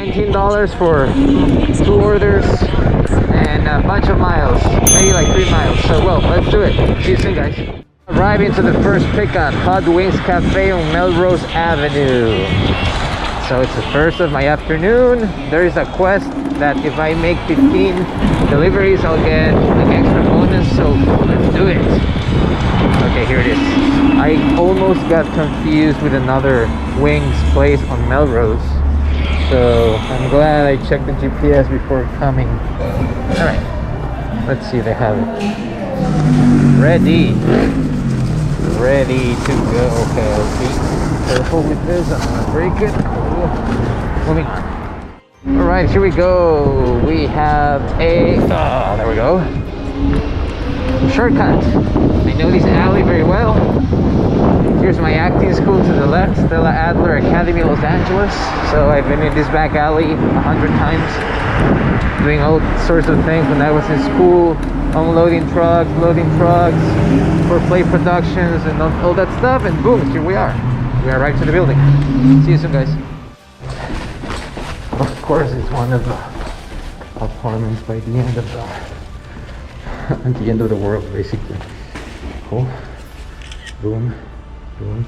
$19 for 2 orders and a bunch of miles, maybe like 3 miles. So well, let's do it. See you soon, guys. Arriving to the first pickup, Hot Wings Cafe on Melrose Avenue. So it's the first of my afternoon. There is a quest that if I make 15 deliveries, I'll get an extra bonus. So let's do it. Okay, here it is. I almost got confused with another wings place on Melrose. So I'm glad I checked the GPS before coming. Alright, let's see if they have it. Ready to go. Okay, let's be careful with this. I'm gonna break it. Cool. Moving on. Alright, here we go. We have a there we go. Shortcut. I know this alley very well. Here's my acting school to the left, Stella Adler Academy, Los Angeles. So I've been in this back alley 100 times, doing all sorts of things when I was in school, unloading trucks, loading trucks for play productions and all that stuff. And boom, here we are. We are right to the building. See you soon, guys. Of course, it's one of the apartments by the end of at the end of the world, basically. Cool. Boom. Boom.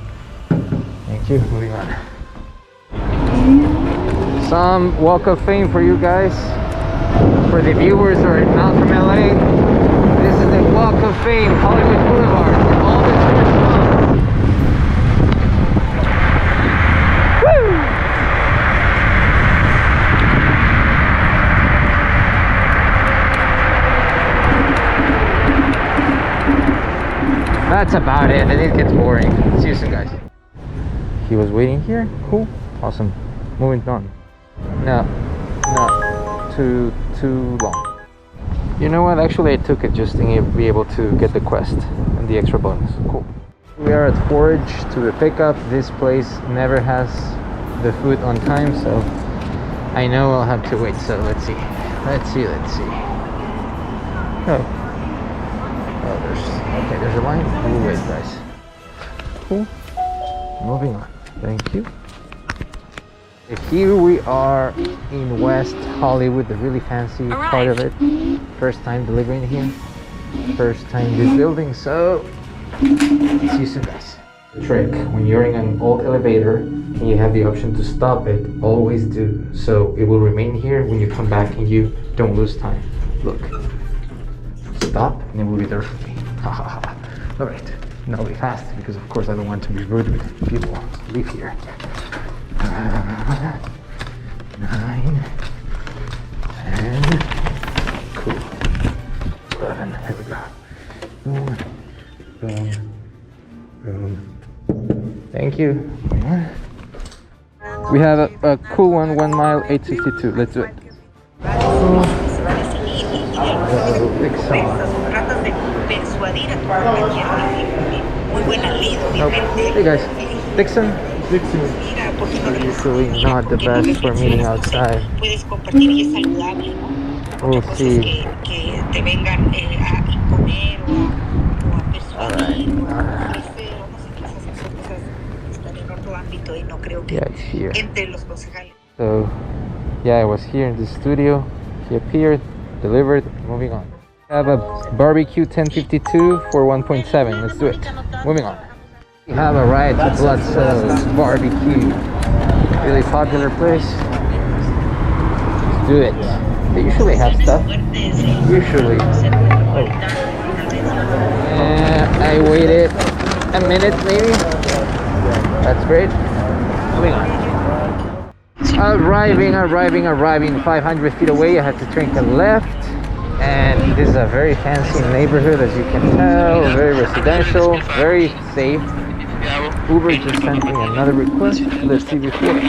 Thank you. Moving on. Some walk of fame for you guys. For the viewers who are not from LA, this is the walk of fame, Hollywood Boulevard, where all the tourists come. Woo! That's about it, and it gets boring. See you soon, guys. He was waiting here. Cool. Awesome. Moving on. No, too long. You know what? Actually, I took it just to be able to get the quest and the extra bonus. Cool. We are at Forge to the pickup. This place never has the food on time, so I know I'll have to wait. So let's see. Oh, there's a line. We'll wait, guys. Cool. Moving on. Thank you. Here we are in West Hollywood, the really fancy part of it. First time delivering here. First time this building, so see you soon, guys. The trick, when you're in an old elevator and you have the option to stop it, always do. So it will remain here when you come back and you don't lose time. Look. Stop and it will be there for me. Alright, now be fast because of course I don't want to be rude with people. Leave here. 9, 10, cool. 11, here we go. Boom. Thank you. We have a cool one, 1 mile, 862. Let's do it. Hey guys, Dixon. Usually not the best for meeting outside. We'll see. Alright. Yeah, it's here. So, yeah, I was here in the studio. He appeared, delivered, moving on. I have a barbecue 1052 for 1.7. Let's do it. Moving on. We have a ride to Dualtron Barbecue. Really popular place. Let's do it. They usually have stuff. Usually. Oh. I waited a minute maybe. That's great. Moving on. Arriving 500 feet away. I have to turn a left. And this is a very fancy neighborhood, as you can tell. Very residential, very safe. Uber just sent me another request. Let's see before.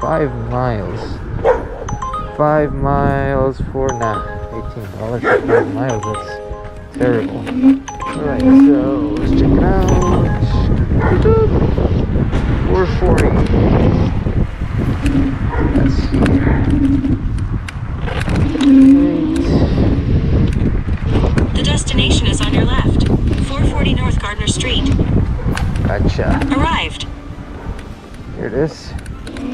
5 miles. 5 miles for $18 for 5 miles. That's terrible. Alright, so let's check it out. 440. That's here. The destination is on your left. 440 North Gardner Street. Gotcha. Arrived. Here it is.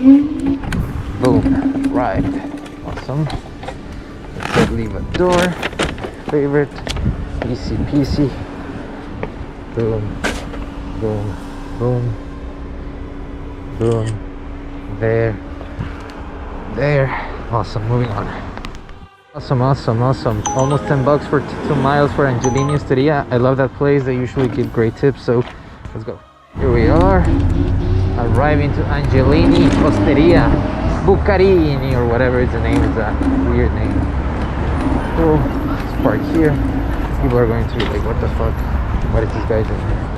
Boom. Right. Awesome. Let's leave a door. Favorite. Easy peasy. Boom. Boom. Boom. Boom. There. There. Awesome. Moving on. Awesome. Almost $10 for 2 miles for Angelini Osteria. I love that place. They usually give great tips. So let's go. Here we are. Arriving to Angelini Osteria. Bucarini or whatever is the name. It's a weird name. Cool. Let's park here. People are going to be like, what the fuck? What is this guy doing here?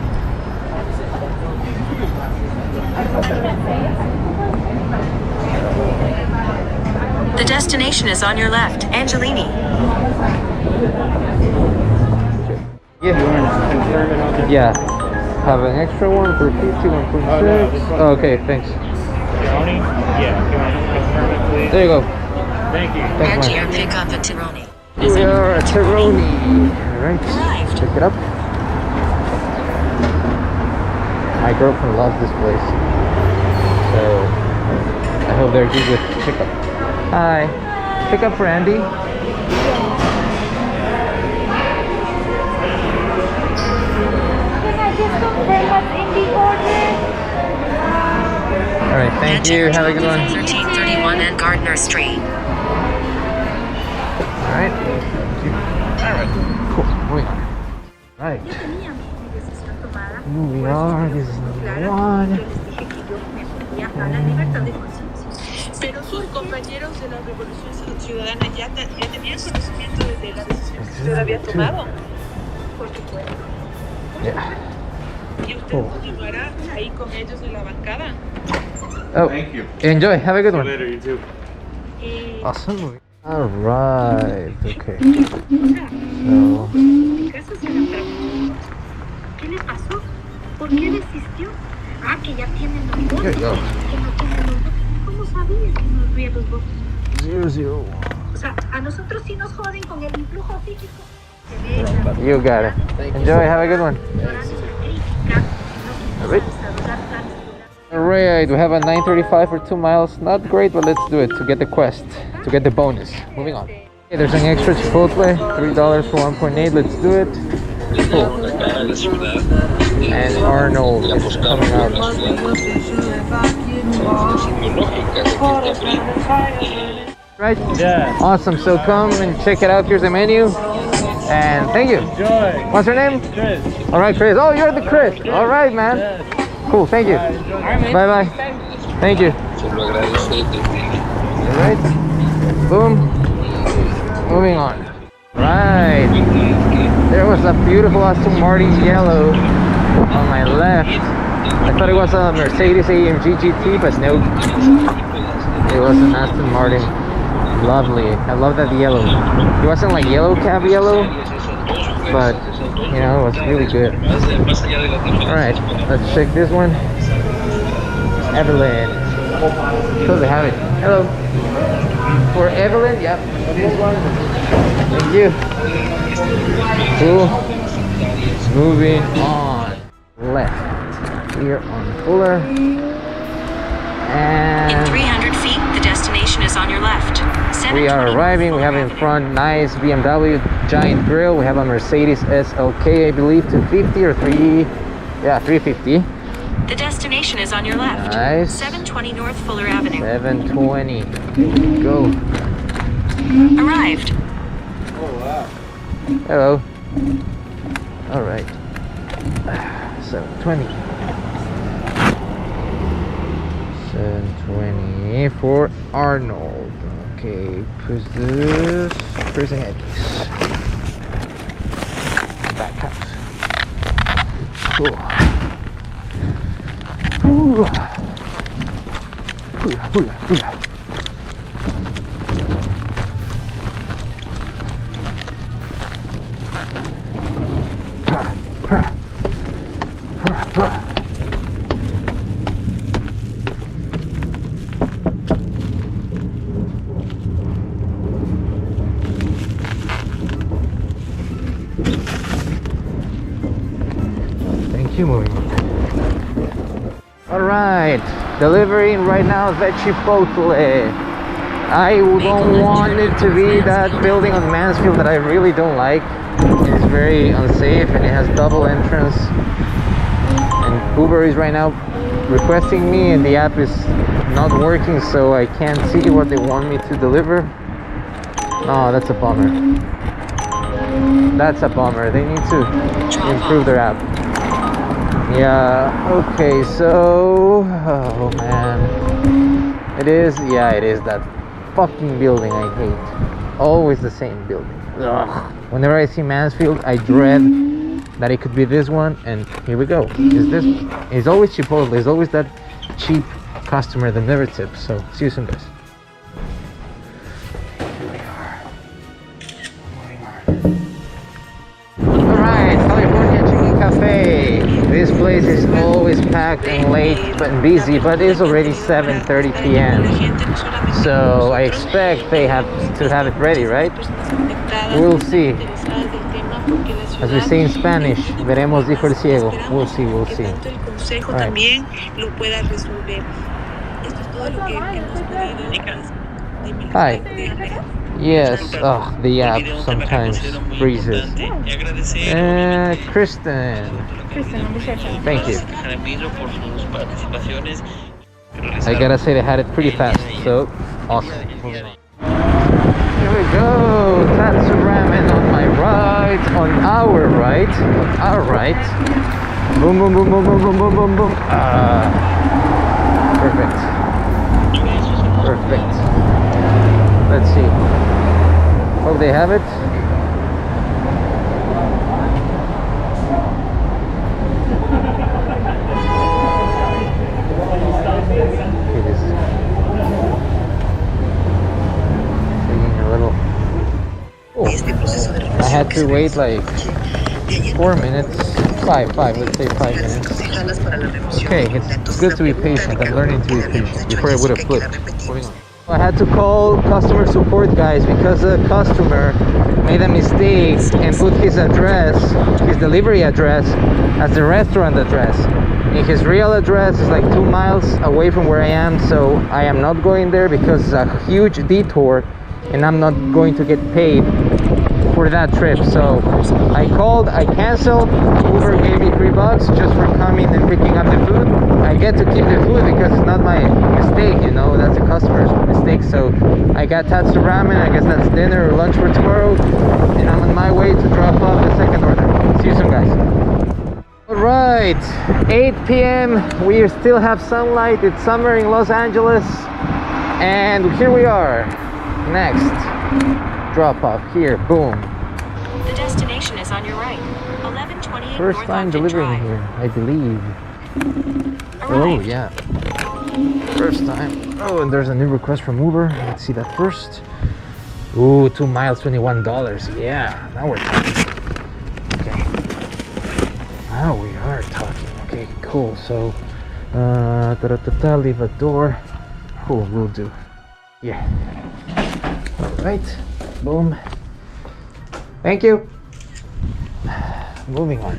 The destination is on your left, Angelini. Yeah. Have an extra one for 50, 1.6. Oh, okay, thanks. Tironi? Yeah, if you want to confirm it, please. There you go. Thank you. Thanks, Angier man. pickup at Tironi. We are at Tironi. Alright, Arrived. check it up. My girlfriend loves this place. So, I hope they're good with pickup. Hi. Pickup for Andy. Alright, thank you. Have a good one. 1331 and Gardner Street. Alright. Alright. Cool. Moving on. Right. Here we are. This is number 1. Pero sus compañeros de la Revolución Ciudadana ya tenían conocimiento de la decisión que usted había tomado. Por supuesto. Yeah. Y usted continuará ahí con ellos en la bancada. Oh, Thank you. enjoy. Have a good one. Later, you too. Awesome. Alright. Okay. So, Caso se la preguntó. ¿Qué le pasó? ¿Por qué desistió? Ah, que ya tienen los votos. here you go. Que no tienen los votos. ¿Cómo sabía que no había los votos? 0-0. O sea, a nosotros sí nos joden con el influjo físico. You got it. Enjoy. Have a good one. Alright. Alright, we have a 9:35 for 2 miles. Not great, but let's do it to get the quest, to get the bonus. Moving on. Okay, there's an extra Chipotle, $3 for 1.8. Let's do it. Cool. And Arnold is coming out. Right? Yeah. Awesome. So come and check it out. Here's the menu. And thank you. Enjoy. What's your name? Chris. All right, Chris. Oh, you're the Chris. All right, man. Yes. Cool. Thank you. Bye bye. Thank you. All right. Boom. Moving on. Right. There was a beautiful Aston Martin yellow on my left. I thought it was a Mercedes AMG GT, but no. It was an Aston Martin. Lovely. I love that yellow. It wasn't like yellow cab yellow, but you know, it was really good. Alright, let's check this one. Evelyn. So they have it. Hello. For Evelyn, yep. This one. Thank you. Cool. Moving on. Left. Here on Fuller. And In 300 feet, the destination is on your left. we are arriving. We have in front nice BMW giant grille. We have a Mercedes SLK, I believe, 250 or 350. The destination is on your left. Nice. 720 North Fuller Avenue. 720. Go. Arrived. Hello. All right. 720. 720 for Arnold. Okay, push this. Where's the headpiece? Back house. Cool. Ooh. Hula, hula, hula. Thank you, moving on. All right, delivering right now the Chipotle. I don't want it to be that building on Mansfield that I really don't like. It's very unsafe and it has double entrance. And Uber is right now requesting me and the app is not working, so I can't see what they want me to deliver. Oh, that's a bummer. That's a bummer. They need to improve their app. Yeah, okay, so... oh man. It is that fucking building I hate. Always the same building. Ugh. Whenever I see Mansfield, I dread that it could be this one, and here we go. It's always Chipotle. It's always that cheap customer that never tips. So see you soon, guys. Here we are. Alright, California Chicken Cafe. This place is always packed and late and busy, but it's already 7:30 p.m. So I expect they have to have it ready, right? We'll see. As we say in Spanish, veremos, dijo el ciego. We'll see, we'll see. También lo pueda resolver. Esto es todo lo que hemos podido. Hi. Yes, the app sometimes freezes. Kristen. Thank you. I gotta say they had it pretty fast, so awesome. Here we go, Tatsu Ramen on my right, on our right. Boom, boom, boom, boom, boom, boom, boom, boom, boom. Perfect. Let's see. Oh, they have it. It is taking a little. Oh, I had to wait like 4 minutes. Five, let's say 5 minutes. Okay, it's good to be patient. I'm learning to be patient before I would have flipped. Moving on. I had to call customer support guys because a customer made a mistake and put his address, his delivery address, as the restaurant address. And his real address is like 2 miles away from where I am, so I am not going there because it's a huge detour and I'm not going to get paid for that trip. So I called, I canceled. Uber gave me $3 just for coming and picking up the food. I get to keep the food because it's not my mistake, you know, that's the customer's mistake. So I got Tatsu Ramen. I guess that's dinner or lunch for tomorrow, and I'm on my way to drop off the second order. See you soon, guys. All right, 8 p.m. we still have sunlight. It's summer in Los Angeles, and here we are. Next drop off here. Boom. The destination is on your right. 1128 First North time Ogden delivering Drive. here, I believe. Oh Arrived. yeah, first time. Oh, and there's a new request from Uber. Let's see that first. Ooh, 2 miles, $21. Yeah, now we're talking. Okay, now we are talking. Okay, cool. So leave a door. Oh, will do. Yeah. All right, boom. Thank you. Moving on.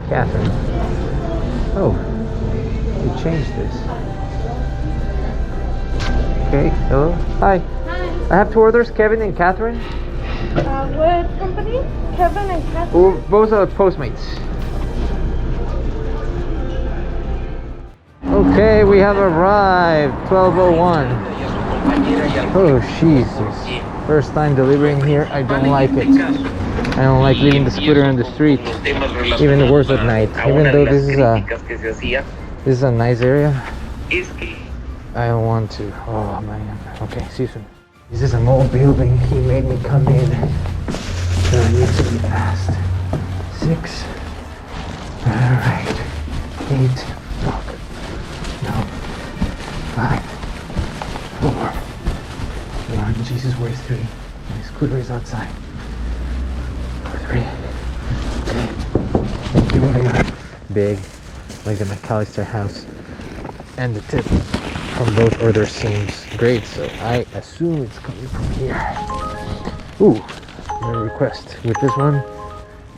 Catherine. Oh, we changed this. Okay, hello. Hi. Hi. I have 2 orders, Kevin and Catherine. What company? Kevin and Catherine? Oh, both are Postmates. Okay, we have arrived. 12:01. Oh, Jesus. First time delivering here. I don't like it. I don't like leaving the scooter on the street. Even worse at night. Even though this is a nice area, I don't want to. Oh man. Okay, see you soon. This is an old building. He made me come in. So I need to be fast. 6. Alright. 8. Fuck. No. 5. 4. 1. Jesus, where's 3? My scooter is outside. 3. Thank you, moving on. Big, like the McAllister house. And the tip from both orders seems great, so I assume it's coming from here. Ooh, no request. With this one,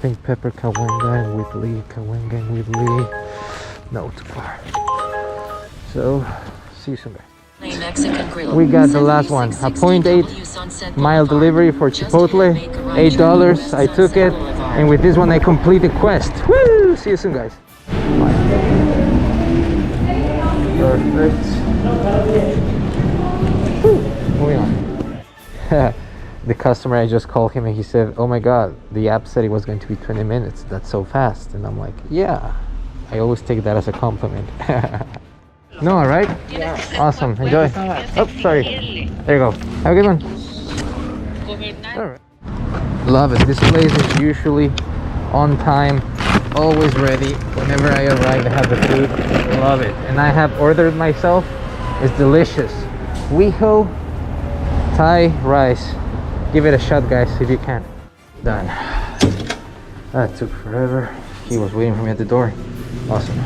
pink pepper kawenga with Lee, kawenga with Lee. No, too far. So, see you soon, guys. Mexican grill. We got the last one, a 0.8 mile delivery for Chipotle, $8. I took it, and with this one I complete the quest. Woo! See you soon, guys. Bye. Perfect. Woo. Moving on. The customer, I just called him and he said, oh my god, the app said it was going to be 20 minutes. That's so fast. And I'm like, yeah, I always take that as a compliment. No, all right? Yeah. Awesome. Enjoy. Oh, sorry. There you go. Have a good one. All right. Love it. This place is usually on time, always ready. Whenever I arrive, I have the food. Love it. And I have ordered myself. It's delicious. Weho Thai rice. Give it a shot, guys, if you can. Done. That took forever. He was waiting for me at the door. Awesome.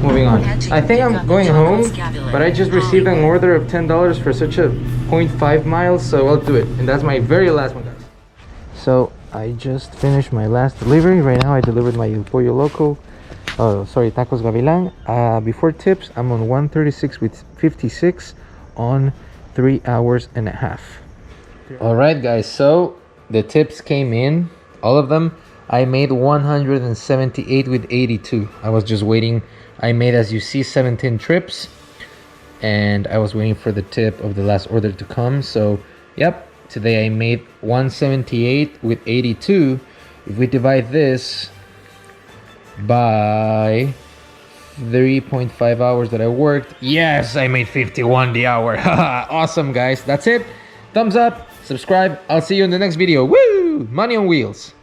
Moving on. I think I'm going home, but I just received an order of $10 for such a 0.5 miles, so I'll do it. And that's my very last one, guys. So I just finished my last delivery. Right now I delivered my El Pollo Loco. Oh, sorry, Tacos Gavilan. Before tips, I'm on 136 with 56 on 3 hours and a half. All right, guys, so the tips came in, all of them. I made 178 with 82. I was just waiting. I made, as you see, 17 trips, and I was waiting for the tip of the last order to come. So yep, today I made 178 with 82. If we divide this by 3.5 hours that I worked, yes, I made 51 the hour. Awesome, guys. That's it. Thumbs up, subscribe. I'll see you in the next video. Woo! Money on wheels.